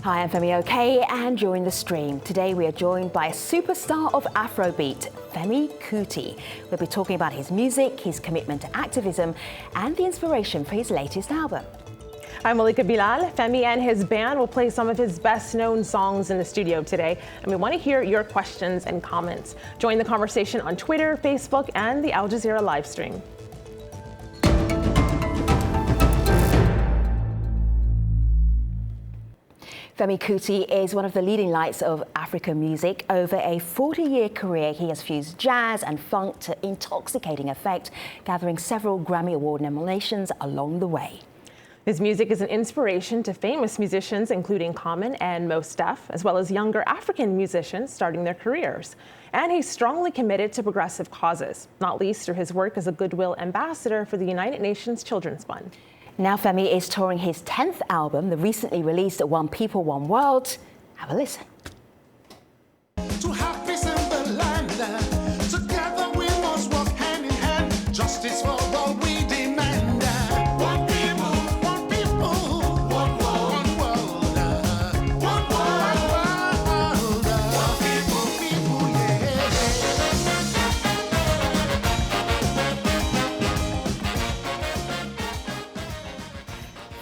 Hi, I'm Femi Kuti, and during the stream. Today we are joined by a superstar of Afrobeat, Femi Kuti. We'll be talking about his music, his commitment to activism, and the inspiration for his latest album. I'm Malika Bilal. Femi and his band will play some of his best-known songs in the studio today, and we want to hear your questions and comments. Join the conversation on Twitter, Facebook, and the Al Jazeera live stream. Femi Kuti is one of the leading lights of African music. Over a 40-year career, he has fused jazz and funk to intoxicating effect, gathering several Grammy Award nominations along the way. His music is an inspiration to famous musicians, including Common and Mos Def, as well as younger African musicians starting their careers. And he's strongly committed to progressive causes, not least through his work as a Goodwill ambassador for the United Nations Children's Fund. Now Femi is touring his 10th album, the recently released One People, One World. Have a listen. To have peace in the land, together we must walk hand in hand. Justice for all we demand. One people, one people, one world, one world, one world, one people, yeah.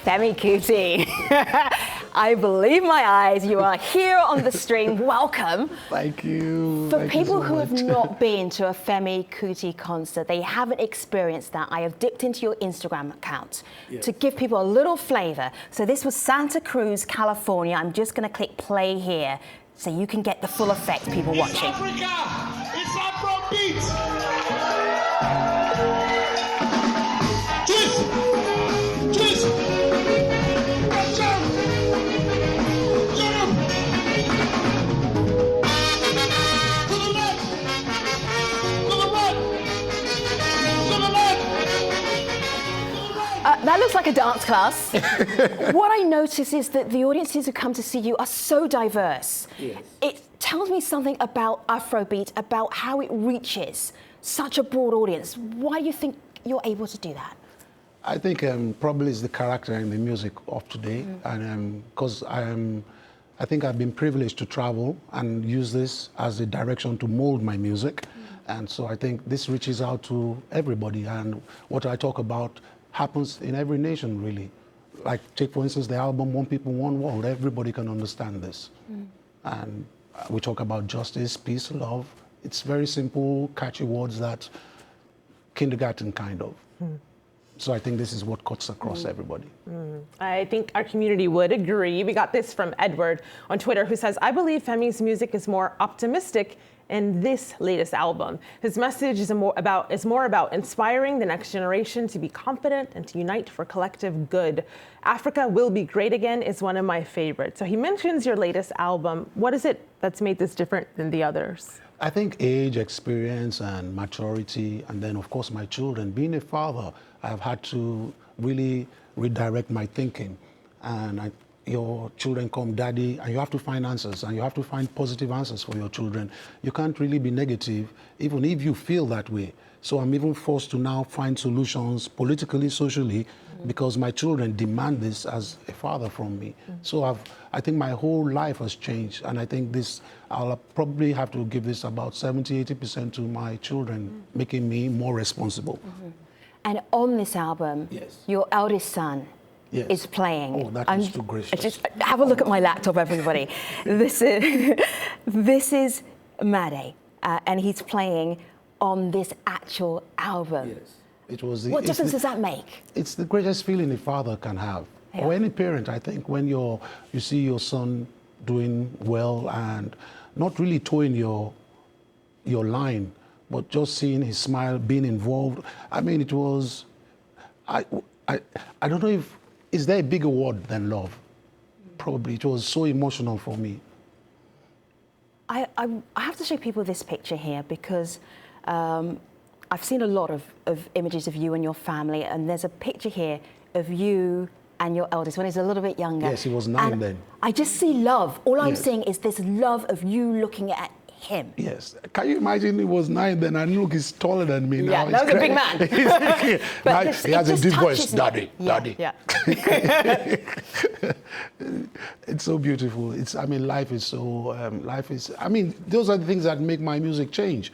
Femi Kuti. I believe my eyes. You are here on the stream. Welcome. Thank you. For Thank you people so who have much. not been to a Femi Kuti concert, they haven't experienced that, I have dipped into your Instagram account to give people a little flavor. So this was Santa Cruz, California. I'm just going to click play here so you can get the full effect, people watching. It's Africa! It's Afrobeat! That looks like a dance class. What I notice is that the audiences who come to see you are so diverse. Yes. It tells me something about Afrobeat, about how it reaches such a broad audience. Why do you think you're able to do that? I think probably it's the character and the music of today, and because I think I've been privileged to travel and use this as a direction to mold my music, and so I think this reaches out to everybody. And what I talk about happens in every nation, really. Like take for instance the album One People, One World. Everybody can understand this, and we talk about justice, peace, love. It's very simple, catchy words that kindergarten kind of. So I think this is what cuts across everybody. I think our community would agree. We got this from Edward on Twitter, who says, I believe Femi's music is more optimistic in this latest album. His message is more about inspiring the next generation to be confident and to unite for collective good. Africa Will Be Great Again is one of my favorites. So he mentions your latest album. What is it that's made this different than the others? I think age, experience, and maturity, and then of course my children. Being a father, I've had to really redirect my thinking. And your children come, daddy, and you have to find answers, and you have to find positive answers for your children. You can't really be negative, even if you feel that way. So I'm even forced to now find solutions politically, socially, because my children demand this as a father from me. So I think my whole life has changed, and I think I'll probably have to give this about 70–80% to my children, making me more responsible. And on this album, your eldest son is playing. Oh, that is too gracious. Just have a look at my laptop, everybody. This is Made, and he's playing on this actual album. Yes. It was What difference does that make? It's the greatest feeling a father can have, or any parent. I think when you see your son doing well and not really towing your line, but just seeing his smile, being involved. I mean, it was. I don't know if is there a bigger word than love. Probably it was so emotional for me. I have to show people this picture here because I've seen a lot of images of you and your family, and there's a picture here of you and your eldest when he's a little bit younger. Yes, he was 9 then. I just see love. All I'm seeing is this love of you looking at him. Yes. Can you imagine he was 9 then and look, he's taller than me now. Yeah, that was a big man. Now this, he has a deep voice, touches me. daddy, daddy. Yeah. It's so beautiful. Life is so, those are the things that make my music change.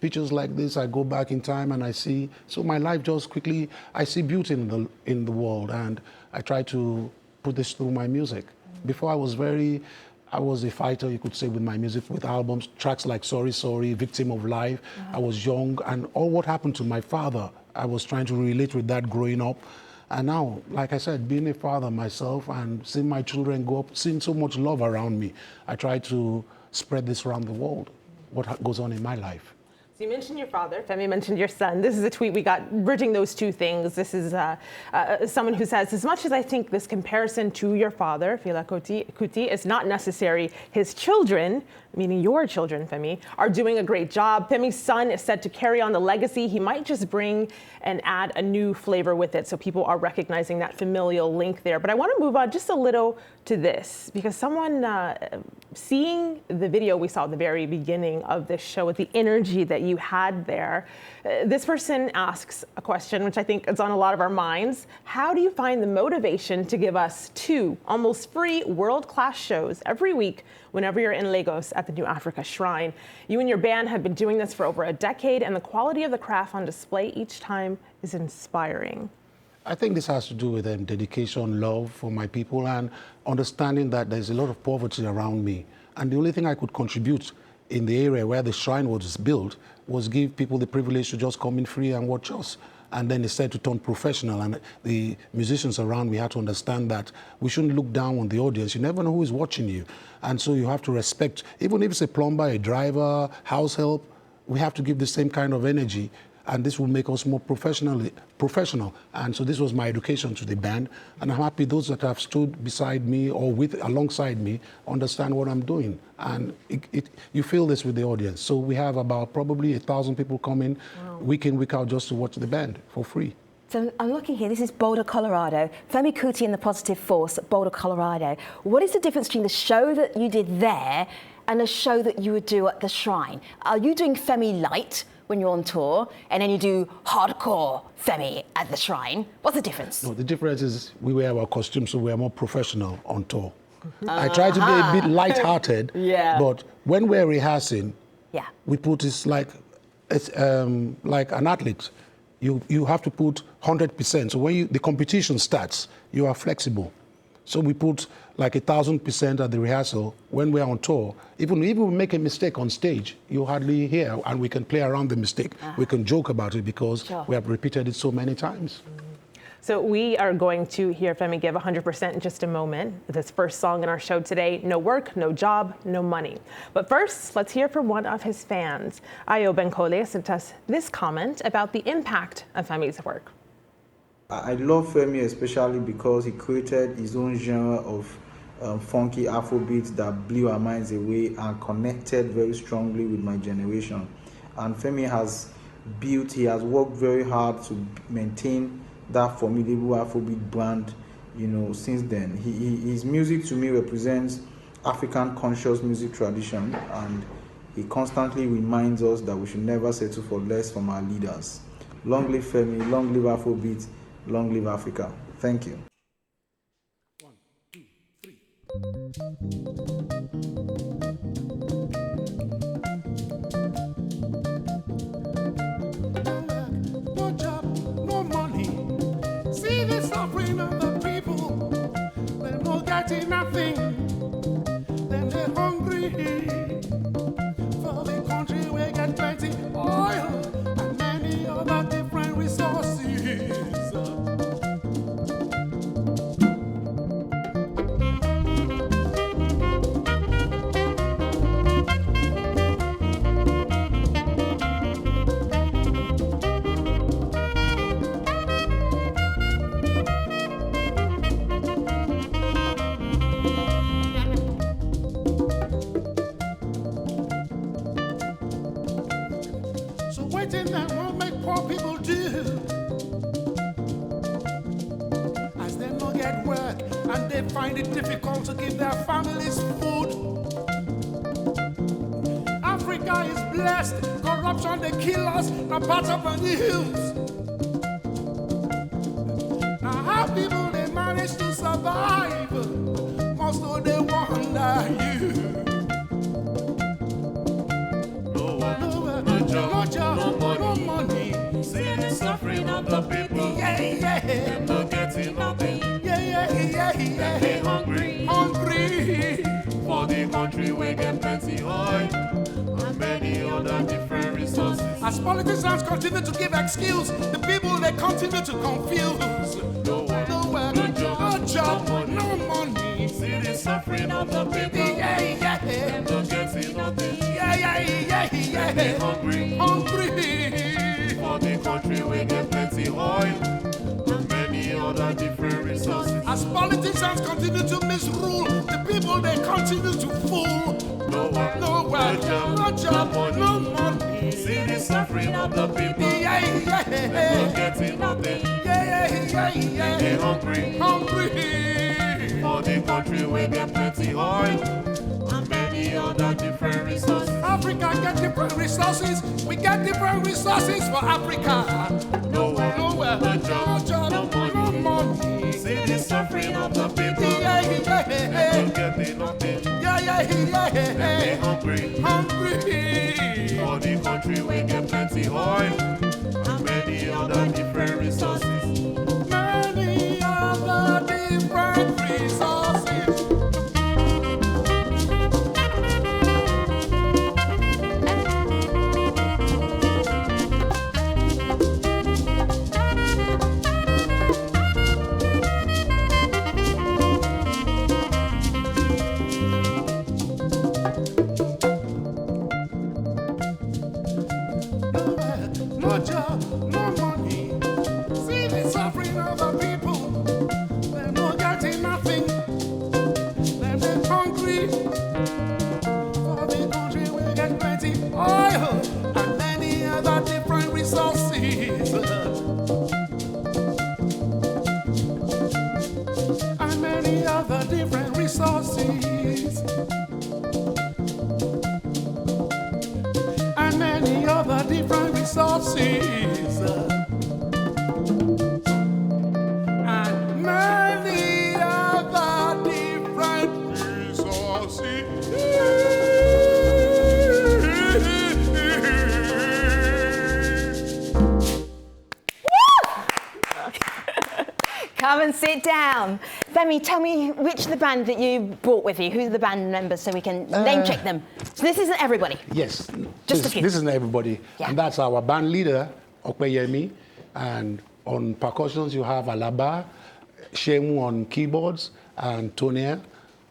Pictures like this, I go back in time and I see, so my life just quickly, I see beauty in the world, and I try to put this through my music. Before I was a fighter, you could say, with my music, with albums, tracks like Sorry, Sorry, Victim of Life. I was young, and all what happened to my father, I was trying to relate with that growing up. And now, like I said, being a father myself and seeing my children grow up, seeing so much love around me, I try to spread this around the world, what goes on in my life. You mentioned your father, Femi mentioned your son. This is a tweet we got bridging those two things. This is someone who says, as much as I think this comparison to your father, Fela Kuti, is not necessary, his children, meaning your children, Femi, are doing a great job. Femi's son is said to carry on the legacy. He might just bring and add a new flavor with it, so people are recognizing that familial link there. But I want to move on just a little to this, because someone seeing the video we saw at the very beginning of this show with the energy that you had there, this person asks a question which I think is on a lot of our minds. How do you find the motivation to give us 2 almost free world-class shows every week whenever you're in Lagos at the New Africa Shrine? You and your band have been doing this for over a decade, and the quality of the craft on display each time is inspiring. I think this has to do with dedication, love for my people, and understanding that there's a lot of poverty around me. And the only thing I could contribute in the area where the shrine was built was give people the privilege to just come in free and watch us. And then instead to turn professional. And the musicians around me had to understand that we shouldn't look down on the audience. You never know who is watching you. And so you have to respect, even if it's a plumber, a driver, house help, we have to give the same kind of energy. And this will make us more professional. And so this was my education to the band. And I'm happy those that have stood beside me or alongside me understand what I'm doing. And you feel this with the audience. So we have about probably 1,000 people coming week in, week out just to watch the band for free. So I'm looking here, this is Boulder, Colorado. Femi Kuti and the Positive Force at Boulder, Colorado. What is the difference between the show that you did there and the show that you would do at the Shrine? Are you doing Femi Light when you're on tour, and then you do hardcore Femi at the Shrine? What's the difference? No, the difference is we wear our costumes, so we are more professional on tour. I try to be a bit light-hearted, but when we're rehearsing, we put this like an athlete. You have to put 100%. So when the competition starts, you are flexible. So we put like 1,000% at the rehearsal. When we're on tour, even if we make a mistake on stage, you hardly hear, and we can play around the mistake. We can joke about it because we have repeated it so many times. So we are going to hear Femi give 100% in just a moment. This first song in our show today, No Work, No Job, No Money. But first, let's hear from one of his fans. Ayo Benkole sent us this comment about the impact of Femi's work. I love Femi especially because he created his own genre of funky Afrobeat that blew our minds away and connected very strongly with my generation. And Femi he has worked very hard to maintain that formidable Afrobeat brand, since then. His music to me represents African conscious music tradition, and he constantly reminds us that we should never settle for less from our leaders. Long live Femi, long live Afrobeat, long live Africa. Thank you. 1, 2, 3. No job, no money. See the suffering of the people. They're not getting nothing. Then they're hungry. For the country we get plenty oil and many other different resources. So waiting that won't make poor people do, as they don't get work and they find it difficult to give their families food. Africa is blessed. Corruption, they kill us. Now part up on the hills. Now how people they manage to survive? Most of they wonder you. No job, no money. See the suffering of the people. Them not getting nothing. They hungry for the country we get plenty oil and many other different resources. As politicians continue to give excuse, the people they continue to confuse. No job, no money. See the suffering of the people. Them not getting nothing. They hungry for the country we get plenty oil and many other different resources. As politicians continue to misrule, the people they continue to fool. No job, no money. See the suffering of the people. Them not getting nothing. They hungry for the country we get plenty oil and many other different resources. Africa get different resources. We get different resources for Africa. No job, no money. See the suffering of the people. Them not getting nothing. They hungry for the country we get plenty oil and many other different resources. Many other different resources. No job, no money. See the suffering of the people. They're not getting nothing. They're hungry. For the country we get plenty oil and many other different resources. And many other different resources. And many other different resources. And many other different resources. Come and sit down. Femi, tell me which of the band that you brought with you. Who's the band members so we can name check them? So this isn't everybody. Yes. Just a few. This isn't everybody. Yeah. And that's our band leader, Okpeyemi. And on percussions, you have Alaba, Shemu on keyboards, and Tonia,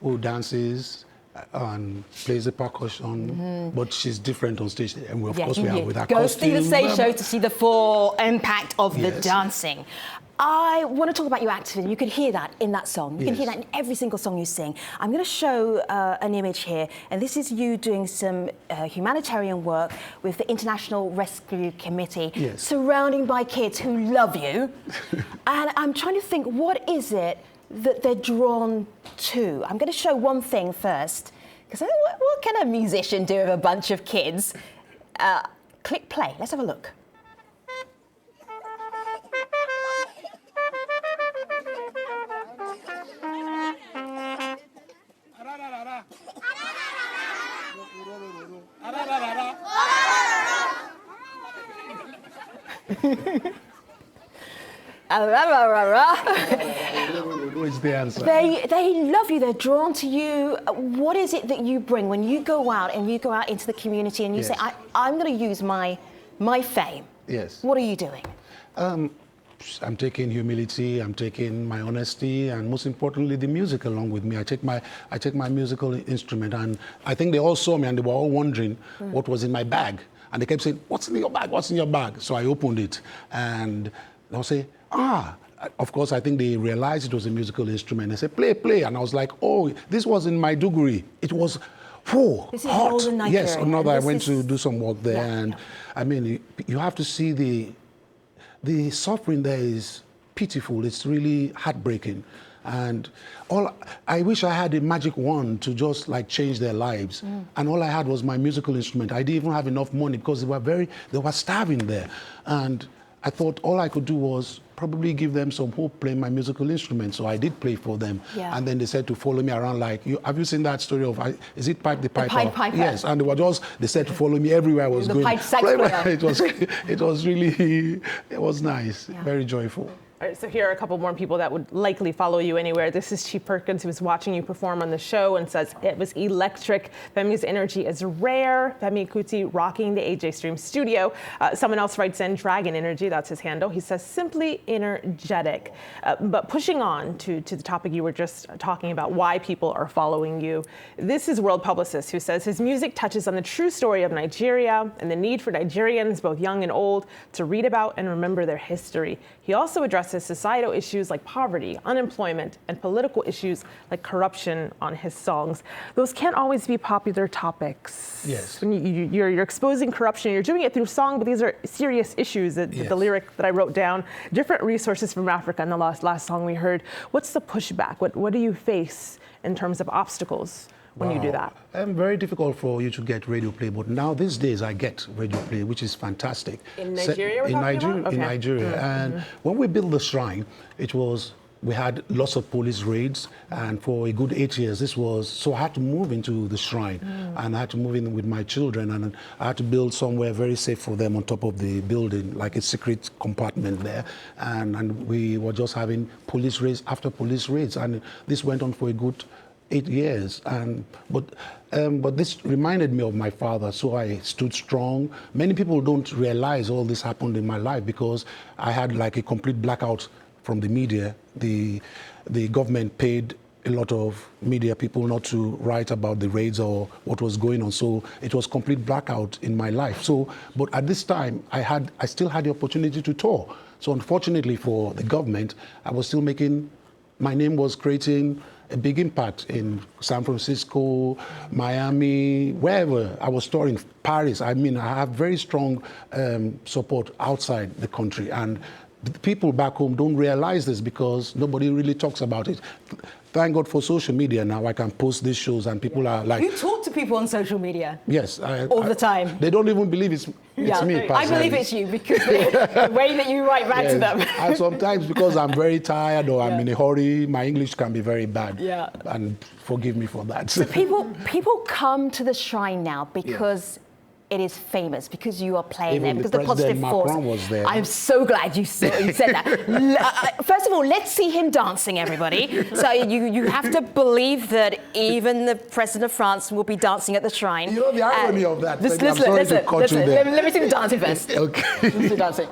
who dances and plays the percussion. But she's different on stage. And of course, we are with our Go see the costume. stage show to see the full impact of the Yes. dancing. I want to talk about your activism. You can hear that in that song. You can hear Yes. that in every single song you sing. I'm going to show an image here, and this is you doing some humanitarian work with the International Rescue Committee, Yes. surrounded by kids who love you. And I'm trying to think, what is it that they're drawn to? I'm going to show one thing first, because what can a musician do with a bunch of kids? Click play. Let's have a look. What's the answer? They love you, they're drawn to you. What is it that you bring when you go out and you go out into the community and you say, Yes. I'm going to use my fame? Yes. What are you doing? I'm taking humility, I'm taking my honesty, and most importantly, the music along with me. I take my musical instrument, and I think they all saw me and they were all wondering what was in my bag. And they kept saying, "What's in your bag? What's in your bag?" So I opened it, and they'll say, of course, I think they realized it was a musical instrument. They said, "Play, play." And I was like, "Oh, this was in my Duguri." It was This is hot. northern Nigeria. Yes, another. I This went is- to do some work there, Yeah, and I mean, you have to see the suffering there is pitiful. It's really heartbreaking. And I wish I had a magic wand to just like change their lives. And all I had was my musical instrument. I didn't even have enough money because they were starving there. And I thought all I could do was probably give them some hope playing my musical instrument. So I did play for them. Yeah. And then they said to follow me around like, have you seen that story of, is it Pipe the Piper? Pied Piper. Yes, and they said to follow me everywhere I was The going. pied sax player. It was really, it was nice, very joyful. All right, so here are a couple more people that would likely follow you anywhere. This is Chief Perkins, who was watching you perform on the show and says it was electric. Femi's energy is rare. Femi Kuti rocking the AJ Stream studio. Someone else writes in Dragon Energy, that's his handle. He says simply energetic. But pushing on to the topic you were just talking about, why people are following you. This is World Publicist, who says his music touches on the true story of Nigeria and the need for Nigerians, both young and old, to read about and remember their history. He also addresses societal issues like poverty, unemployment, and political issues like corruption on his songs. Those can't always be popular topics. Yes. When you're exposing corruption, you're doing it through song, but these are serious issues. The lyric that I wrote down, different resources from Africa in the last song we heard. What's the pushback? What do you face in terms of obstacles when you do that? Very difficult for you to get radio play, but now these days I get radio play, which is fantastic. In Nigeria, In Nigeria. And when we built the shrine, we had lots of police raids, and for a good 8 years, so I had to move into the shrine, and I had to move in with my children, and I had to build somewhere very safe for them on top of the building, like a secret compartment there, and we were just having police raids after police raids, and this went on for a good 8 years, but this reminded me of my father, so I stood strong. Many people don't realize all this happened in my life because I had like a complete blackout from the media. The government paid a lot of media people not to write about the raids or what was going on, so it was complete blackout in my life. But at this time, I still had the opportunity to tour. So unfortunately for the government, my name was creating a big impact in San Francisco, Miami, wherever I was touring, Paris. I mean, I have very strong support outside the country, and the people back home don't realize this because nobody really talks about it. Thank God for social media now. I can post these shows and people are like... You talk to people on social media? Yes. All the time? They don't even believe it's me. Personally. I believe it's you because the way that you write back to them. And sometimes because I'm very tired or I'm in a hurry, my English can be very bad. Yeah. And forgive me for that. So people come to the shrine now because... It is famous because you are playing there, because the positive force. Macron was there. I'm so glad you said that. First of all, let's see him dancing, everybody. So you have to believe that even the President of France will be dancing at the shrine. You know the irony of that. Listen, let me see the dancing first. Okay. Let's see the dancing.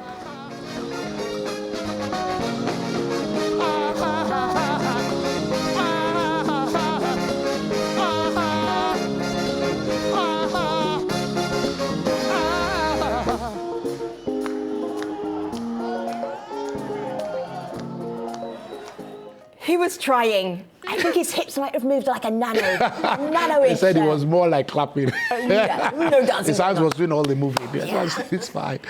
He was trying. I think his hips might have moved like a nano-ish. He said it was more like clapping. No dancing. His hands was doing all the moving. It's fine.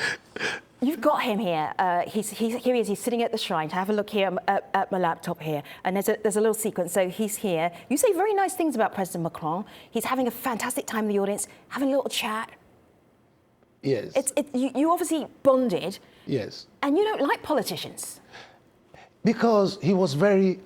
You've got him here. Here he is. He's sitting at the shrine. Have a look here at my laptop here. And there's a little sequence. So he's here. You say very nice things about President Macron. He's having a fantastic time in the audience, having a little chat. Yes. You obviously bonded. Yes. And you don't like politicians. Because he was very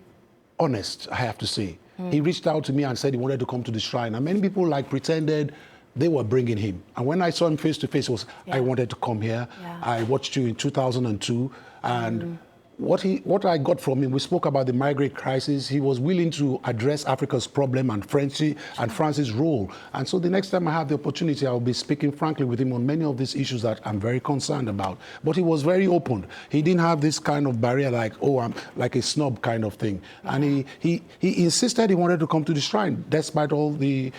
honest, I have to say. He reached out to me and said he wanted to come to the shrine. And many people pretended they were bringing him. And when I saw him face to face, it was, I wanted to come here. Yeah. I watched you in 2002. And what I got from him, we spoke about the migrant crisis. He was willing to address Africa's problem and France's role. And so the next time I have the opportunity, I'll be speaking frankly with him on many of these issues that I'm very concerned about. But he was very open. He didn't have this kind of barrier like, oh, I'm like a snob kind of thing. And he insisted he wanted to come to the shrine, despite all the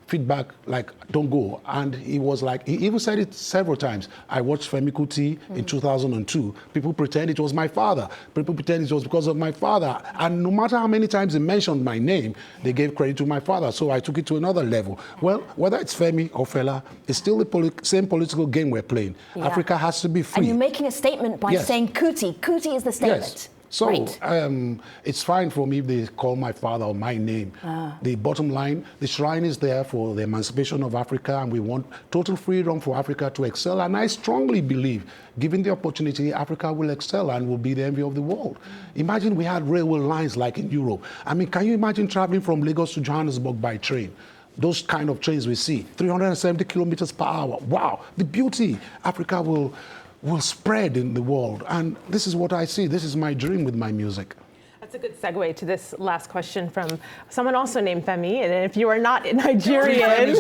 feedback, like, don't go. And he was like, he even said it several times. I watched Femi Kuti in 2002. People pretend it was my father. People pretend it was because of my father. And no matter how many times he mentioned my name, they gave credit to my father. So I took it to another level. Well, whether it's Femi or Fela, it's still the same political game we're playing. Yeah. Africa has to be free. And you're making a statement by saying Kuti. Kuti is the statement. So Right. it's fine for me if they call my father or my name. The bottom line, the shrine is there for the emancipation of Africa, and we want total freedom for Africa to excel. And I strongly believe, given the opportunity, Africa will excel and will be the envy of the world. Imagine we had railway lines like in Europe. I mean, can you imagine traveling from Lagos to Johannesburg by train? Those kind of trains we see, 370 kilometers per hour. Wow, the beauty. Africa will spread in the world. And this is what I see. This is my dream with my music. That's a good segue to this last question from someone also named Femi. And if you are not Nigerian, No.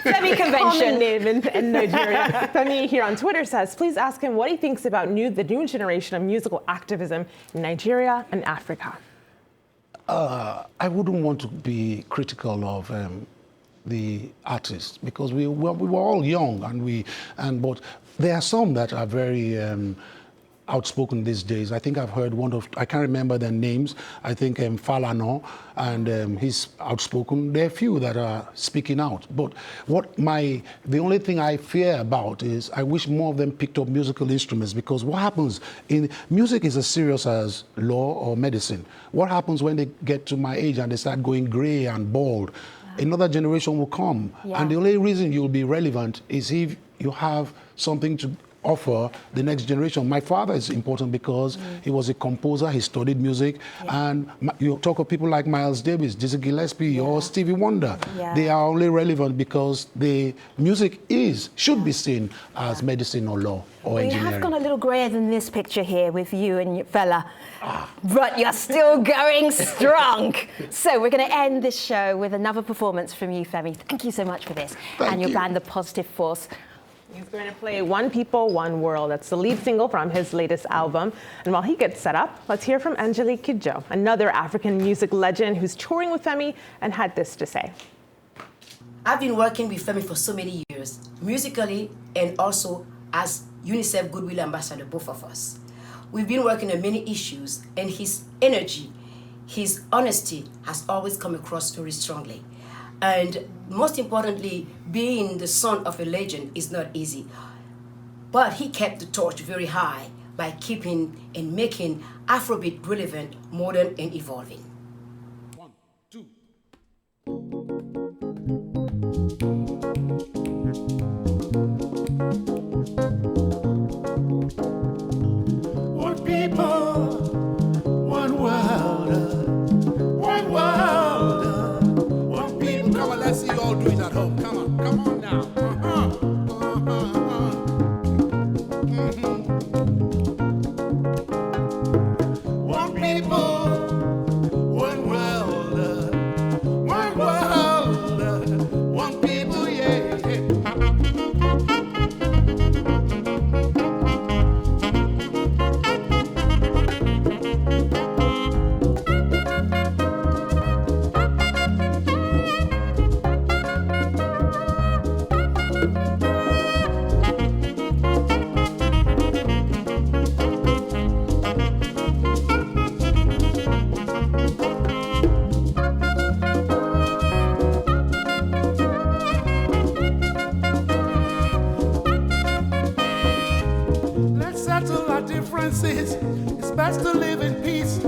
Femi common convention. name in Nigeria. Femi here on Twitter says, please ask him what he thinks about the new generation of musical activism in Nigeria and Africa. I wouldn't want to be critical of the artists because we were all young, but there are some that are very outspoken these days. I think I've heard I can't remember their names. I think Falana, and he's outspoken. There are few that are speaking out. But the only thing I fear about is I wish more of them picked up musical instruments, because what happens in music is as serious as law or medicine. What happens when they get to my age and they start going gray and bald? Another generation will come. Yeah. And the only reason you'll be relevant is if you have something to offer the next generation. My father is important because he was a composer, he studied music, and you talk of people like Miles Davis, Dizzy Gillespie, or Stevie Wonder. Yeah. They are only relevant because the music should be seen as medicine or law or We engineering. have gone a little grayer than this picture here with you and your fella, but you're still going strong. So we're going to end this show with another performance from you, Femi. Thank you so much for this. And your band, The Positive Force. He's going to play One People, One World. That's the lead single from his latest album. And while he gets set up, let's hear from Angelique Kidjo, another African music legend who's touring with Femi and had this to say. I've been working with Femi for so many years, musically and also as UNICEF Goodwill Ambassador, both of us. We've been working on many issues, and his energy, his honesty has always come across very strongly. And most importantly, being the son of a legend is not easy. But he kept the torch very high by keeping and making Afrobeat relevant, modern, and evolving. 1, 2. One people, one world, one world, one people. Come on, let's see you all do it at home. Come on now. One people, one world, one people, yeah. Let's settle our differences. It's best to live in peace.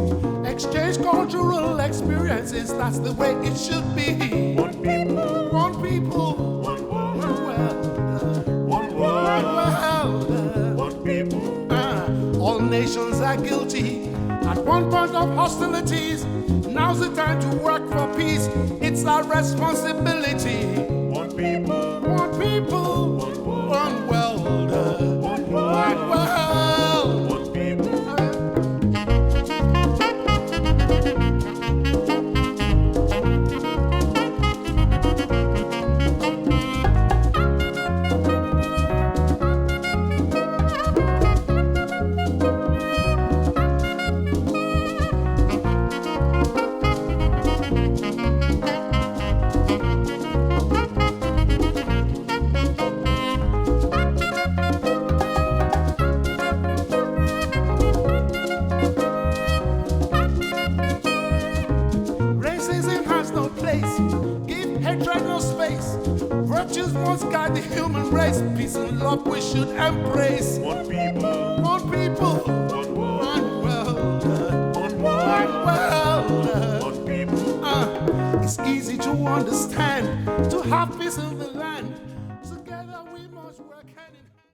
Exchange cultural experiences. That's the way it should be. One people, one world, one world, one people. All nations are guilty at one point of hostilities. Now's the time to work for peace. It's our responsibility. One people, one world, one world, one people. love we should embrace. One people, One people, one world, one world, one one world, world. one people. It's easy to understand, to have peace in the land. Together we must work hand in hand.